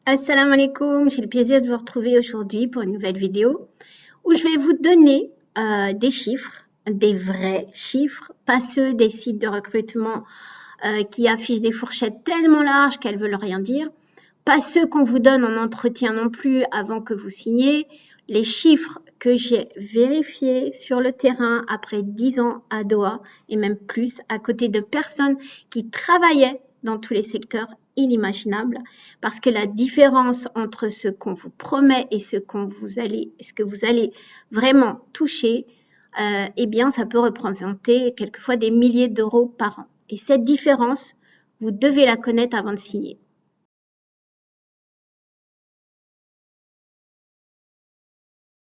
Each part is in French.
Assalamu alaikum, j'ai le plaisir de vous retrouver aujourd'hui pour une nouvelle vidéo où je vais vous donner des chiffres, des vrais chiffres, pas ceux des sites de recrutement qui affichent des fourchettes tellement larges qu'elles veulent rien dire, pas ceux qu'on vous donne en entretien non plus avant que vous signiez, les chiffres que j'ai vérifiés sur le terrain après 10 ans à Doha et même plus à côté de personnes qui travaillaient dans tous les secteurs inimaginables parce que la différence entre ce qu'on vous promet et ce que vous allez vraiment toucher, eh bien, ça peut représenter quelquefois des milliers d'euros par an. Et cette différence, vous devez la connaître avant de signer.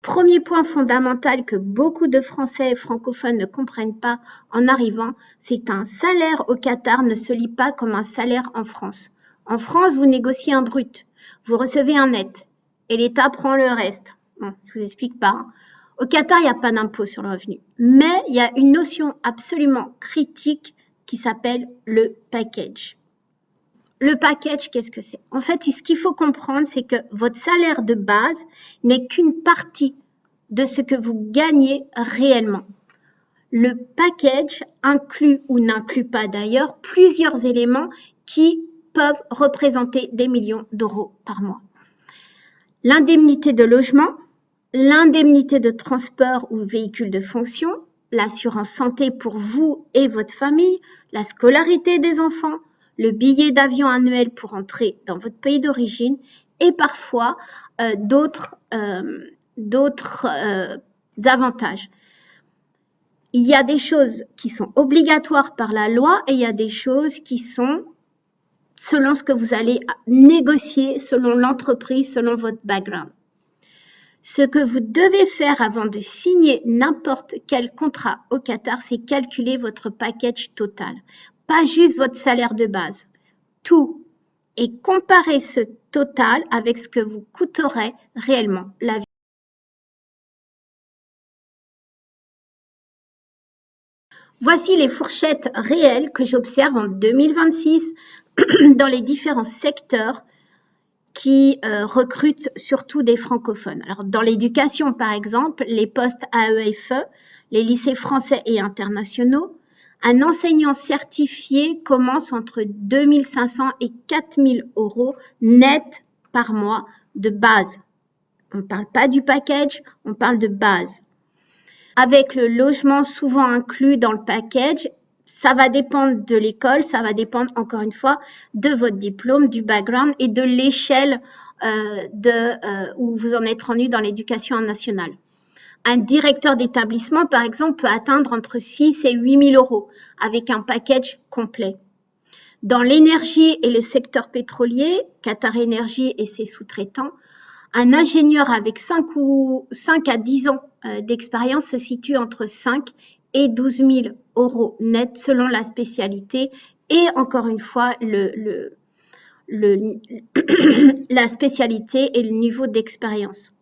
Premier point fondamental que beaucoup de Français francophones ne comprennent pas en arrivant, c'est qu'un salaire au Qatar ne se lit pas comme un salaire en France. En France, vous négociez un brut, vous recevez un net et l'État prend le reste. Bon, je vous explique pas. Au Qatar, il n'y a pas d'impôt sur le revenu, mais il y a une notion absolument critique qui s'appelle le package. Le package, qu'est-ce que c'est? En fait, ce qu'il faut comprendre, c'est que votre salaire de base n'est qu'une partie de ce que vous gagnez réellement. Le package inclut ou n'inclut pas d'ailleurs plusieurs éléments qui peuvent représenter des millions d'euros par mois. L'indemnité de logement, l'indemnité de transport ou véhicule de fonction, l'assurance santé pour vous et votre famille, la scolarité des enfants, le billet d'avion annuel pour entrer dans votre pays d'origine et parfois d'autres avantages. Il y a des choses qui sont obligatoires par la loi et il y a des choses qui sont selon ce que vous allez négocier, selon l'entreprise, selon votre background. Ce que vous devez faire avant de signer n'importe quel contrat au Qatar, c'est calculer votre package total, pas juste votre salaire de base, tout, et comparer ce total avec ce que vous coûterait réellement la vie. Voici les fourchettes réelles que j'observe en 2026 dans les différents secteurs qui recrutent surtout des francophones. Alors, dans l'éducation, par exemple, les postes AEFE, les lycées français et internationaux, un enseignant certifié commence entre 2 500 et 4 000 euros net par mois de base. On ne parle pas du package, on parle de base. Avec le logement souvent inclus dans le package, ça va dépendre de l'école, ça va dépendre encore une fois de votre diplôme, du background et de l'échelle où vous en êtes rendu dans l'éducation nationale. Un directeur d'établissement, par exemple, peut atteindre entre 6 et 8 000 euros avec un package complet. Dans l'énergie et le secteur pétrolier, Qatar Énergie et ses sous-traitants, un ingénieur avec 5 à 10 ans d'expérience se situe entre 5 et 12 000 euros net selon la spécialité et encore une fois la spécialité et le niveau d'expérience.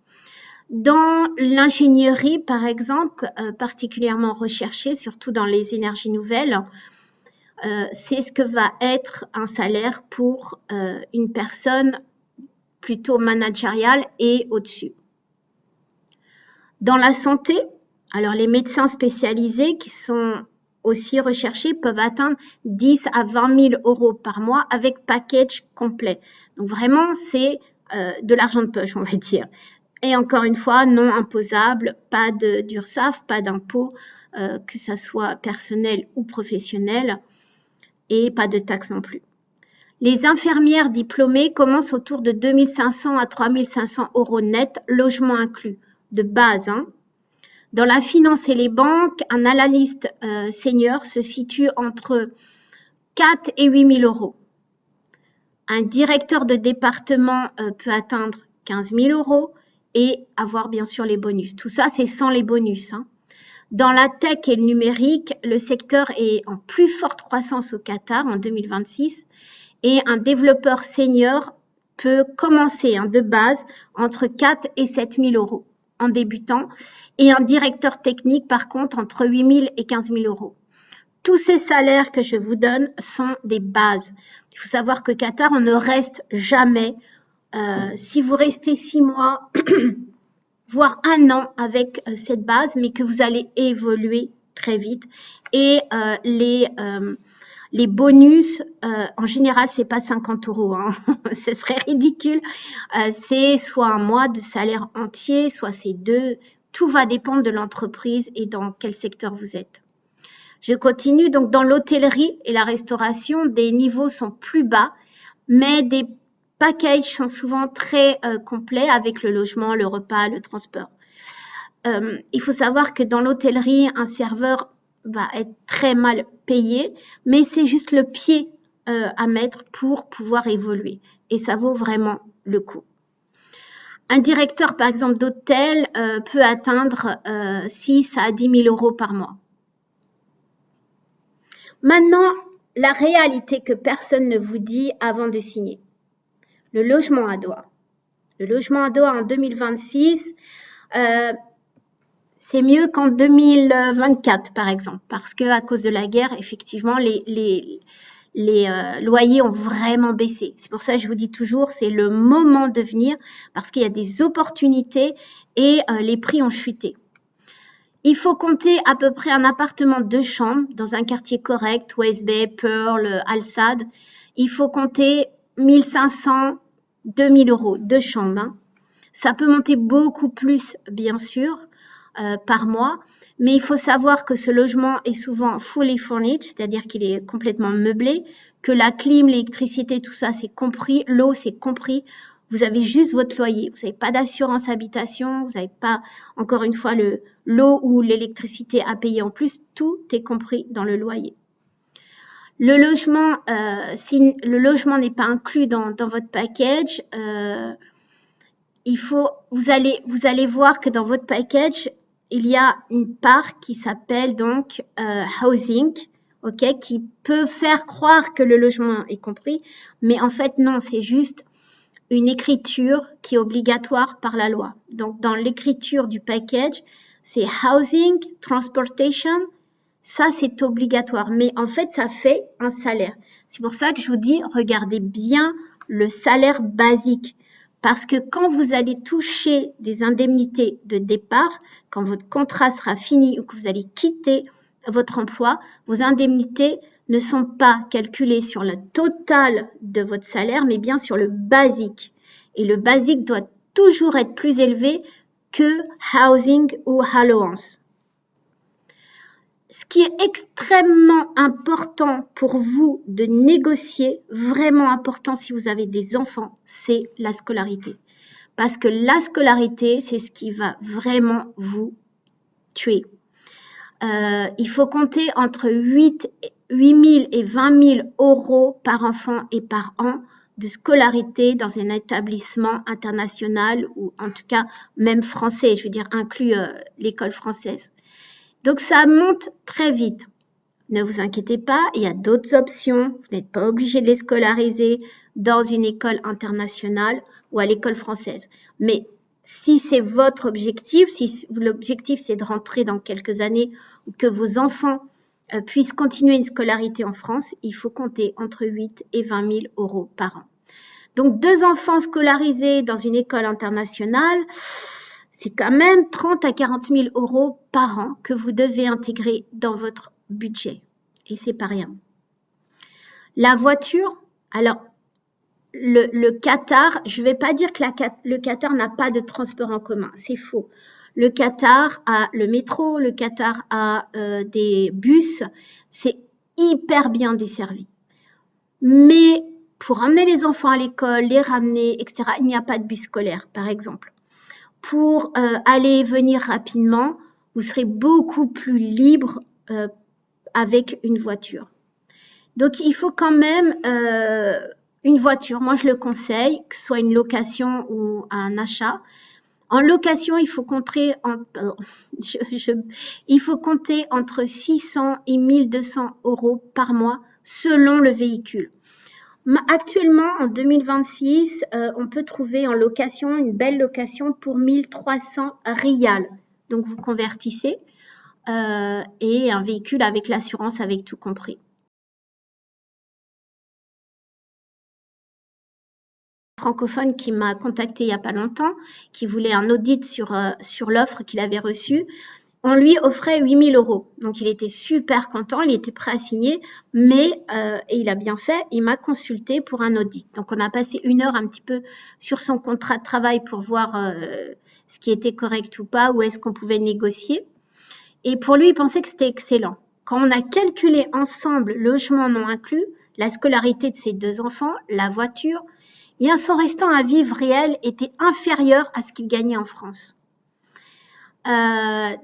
Dans l'ingénierie, par exemple, particulièrement recherchée, surtout dans les énergies nouvelles, c'est ce que va être un salaire pour une personne plutôt managériale et au-dessus. Dans la santé, alors les médecins spécialisés qui sont aussi recherchés peuvent atteindre 10 à 20 000 euros par mois avec package complet. Donc vraiment, c'est de l'argent de poche, on va dire. Et encore une fois, non imposable, pas d'URSSAF, pas d'impôt, que ça soit personnel ou professionnel, et pas de taxes non plus. Les infirmières diplômées commencent autour de 2 500 à 3 500 euros net, logement inclus, de base. Dans la finance et les banques, un analyste senior se situe entre 4 et 8 000 euros. Un directeur de département peut atteindre 15 000 euros et avoir bien sûr les bonus. Tout ça, c'est sans les bonus. Dans la tech et le numérique, le secteur est en plus forte croissance au Qatar en 2026. Et un développeur senior peut commencer de base entre 4 et 7 000 euros en débutant et un directeur technique par contre entre 8 000 et 15 000 euros. Tous ces salaires que je vous donne sont des bases. Il faut savoir que Qatar, on ne reste jamais si vous restez 6 mois, voire 1 an avec cette base, mais que vous allez évoluer très vite. Et les bonus, en général, c'est pas 50 €, hein. Ce serait ridicule. C'est soit un mois de salaire entier, soit c'est 2. Tout va dépendre de l'entreprise et dans quel secteur vous êtes. Je continue. Donc, dans l'hôtellerie et la restauration, des niveaux sont plus bas, mais des packages sont souvent très complets avec le logement, le repas, le transport. Il faut savoir que dans l'hôtellerie, un serveur va être très mal payé, mais c'est juste le pied à mettre pour pouvoir évoluer. Et ça vaut vraiment le coup. Un directeur, par exemple, d'hôtel peut atteindre 6 à 10 000 € par mois. Maintenant, la réalité que personne ne vous dit avant de signer. Le logement à Doha. Le logement à Doha en 2026, c'est mieux qu'en 2024, par exemple, parce que à cause de la guerre, effectivement, les loyers ont vraiment baissé. C'est pour ça que je vous dis toujours, c'est le moment de venir, parce qu'il y a des opportunités et les prix ont chuté. Il faut compter à peu près un appartement 2 chambres dans un quartier correct, West Bay, Pearl, Al Sadd. Il faut compter 1500, 2000 € 2 chambres. Hein. Ça peut monter beaucoup plus, bien sûr, par mois, mais il faut savoir que ce logement est souvent fully furnished, c'est-à-dire qu'il est complètement meublé, que la clim, l'électricité, tout ça, c'est compris, l'eau, c'est compris. Vous avez juste votre loyer. Vous n'avez pas d'assurance habitation, vous n'avez pas, encore une fois, l'eau ou l'électricité à payer en plus. Tout est compris dans le loyer. Le logement, si le logement n'est pas inclus dans votre package, vous allez voir que dans votre package, il y a une part qui s'appelle donc housing, ok, qui peut faire croire que le logement est compris, mais en fait non, c'est juste une écriture qui est obligatoire par la loi. Donc, dans l'écriture du package, c'est housing, transportation, ça c'est obligatoire. Mais en fait, ça fait un salaire. C'est pour ça que je vous dis, regardez bien le salaire basique. Parce que quand vous allez toucher des indemnités de départ, quand votre contrat sera fini ou que vous allez quitter votre emploi, vos indemnités ne sont pas calculées sur le total de votre salaire, mais bien sur le basique. Et le basique doit toujours être plus élevé que housing ou allowance. Ce qui est extrêmement important pour vous de négocier, vraiment important si vous avez des enfants, c'est la scolarité. Parce que la scolarité, c'est ce qui va vraiment vous tuer. Il faut compter entre 8 000 et 20 000 € par enfant et par an de scolarité dans un établissement international ou en tout cas même français, je veux dire inclus l'école française. Donc ça monte très vite. Ne vous inquiétez pas, il y a d'autres options. Vous n'êtes pas obligé de les scolariser dans une école internationale ou à l'école française. Mais si c'est votre objectif, si l'objectif c'est de rentrer dans quelques années ou que vos enfants puissent continuer une scolarité en France, il faut compter entre 8 et 20 000 € par an. Donc 2 enfants scolarisés dans une école internationale, c'est quand même 30 à 40 000 € par an que vous devez intégrer dans votre budget. Et c'est pas rien. La voiture, alors le Qatar, je ne vais pas dire que le Qatar n'a pas de transport en commun, c'est faux. Le Qatar a le métro, le Qatar a des bus, c'est hyper bien desservi. Mais pour emmener les enfants à l'école, les ramener, etc., il n'y a pas de bus scolaire, par exemple. Pour aller et venir rapidement, vous serez beaucoup plus libre avec une voiture. Donc, il faut quand même une voiture. Moi, je le conseille, que ce soit une location ou un achat. En location, il faut compter, il faut compter entre 600 et 1200 € par mois selon le véhicule. Actuellement, en 2026, on peut trouver en location, une belle location pour 1300 riyals. Donc, vous convertissez et un véhicule avec l'assurance, avec tout compris. francophone qui m'a contacté il n'y a pas longtemps, qui voulait un audit sur l'offre qu'il avait reçue. On lui offrait 8 000 €. Donc, il était super content, il était prêt à signer, mais, et il a bien fait, il m'a consulté pour un audit. Donc, on a passé 1 heure un petit peu sur son contrat de travail pour voir ce qui était correct ou pas, ou est-ce qu'on pouvait négocier. Et pour lui, il pensait que c'était excellent. Quand on a calculé ensemble logement non inclus, la scolarité de ses 2 enfants, la voiture, bien son restant à vivre réel était inférieur à ce qu'il gagnait en France.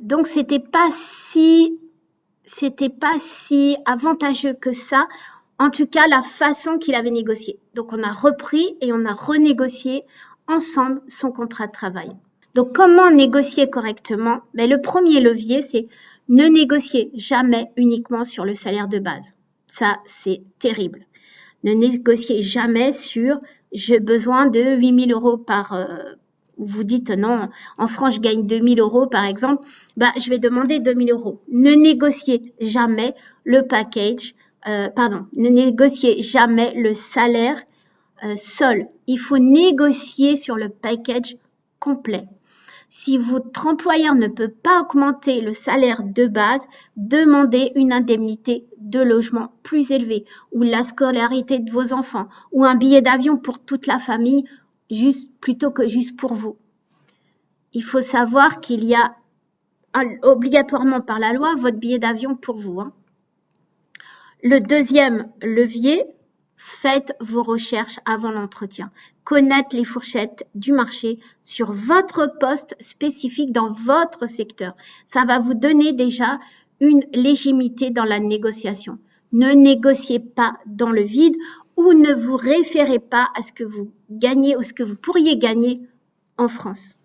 Donc c'était pas si avantageux que ça, en tout cas la façon qu'il avait négocié. Donc on a repris et on a renégocié ensemble son contrat de travail. Donc comment négocier correctement? Mais le premier levier, c'est ne négocier jamais uniquement sur le salaire de base. Ça, c'est terrible. Ne négociez jamais sur j'ai besoin de 8 000 € par vous dites non, en France je gagne 2 000 € par exemple, je vais demander 2 000 €. Ne négociez jamais le package, ne négociez jamais le salaire seul. Il faut négocier sur le package complet. Si votre employeur ne peut pas augmenter le salaire de base, demandez une indemnité de logement plus élevée ou la scolarité de vos enfants ou un billet d'avion pour toute la famille plutôt que juste pour vous. Il faut savoir qu'il y a obligatoirement par la loi votre billet d'avion pour vous. Le deuxième levier, faites vos recherches avant l'entretien. Connaître les fourchettes du marché sur votre poste spécifique dans votre secteur. Ça va vous donner déjà une légitimité dans la négociation. Ne négociez pas dans le vide ou ne vous référez pas à ce que vous gagnez ou ce que vous pourriez gagner en France.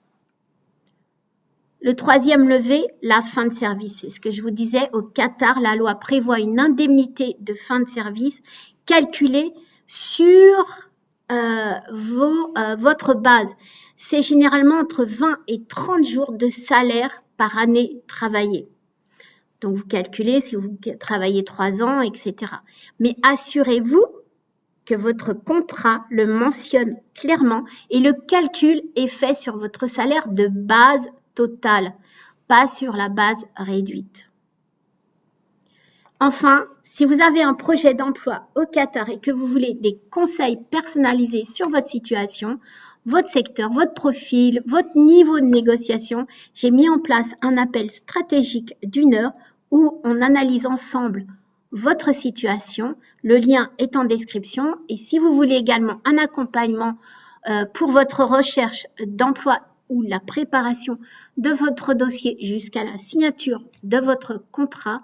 Le troisième levier, la fin de service. C'est ce que je vous disais, au Qatar, la loi prévoit une indemnité de fin de service calculée sur votre base. C'est généralement entre 20 et 30 jours de salaire par année travaillée. Donc, vous calculez si vous travaillez 3 ans, etc. Mais assurez-vous que votre contrat le mentionne clairement et le calcul est fait sur votre salaire de base totale, pas sur la base réduite. Enfin, si vous avez un projet d'emploi au Qatar et que vous voulez des conseils personnalisés sur votre situation, votre secteur, votre profil, votre niveau de négociation, j'ai mis en place un appel stratégique d'1 heure où on analyse ensemble votre situation. Le lien est en description et si vous voulez également un accompagnement pour votre recherche d'emploi ou la préparation de votre dossier jusqu'à la signature de votre contrat,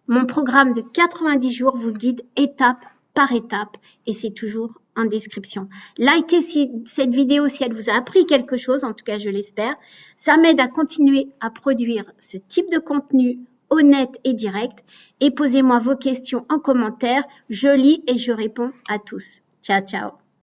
mon programme de 90 jours vous guide étape par étape et c'est toujours en description. Likez cette vidéo si elle vous a appris quelque chose, en tout cas je l'espère. Ça m'aide à continuer à produire ce type de contenu honnête et direct et posez-moi vos questions en commentaire. Je lis et je réponds à tous. Ciao, ciao.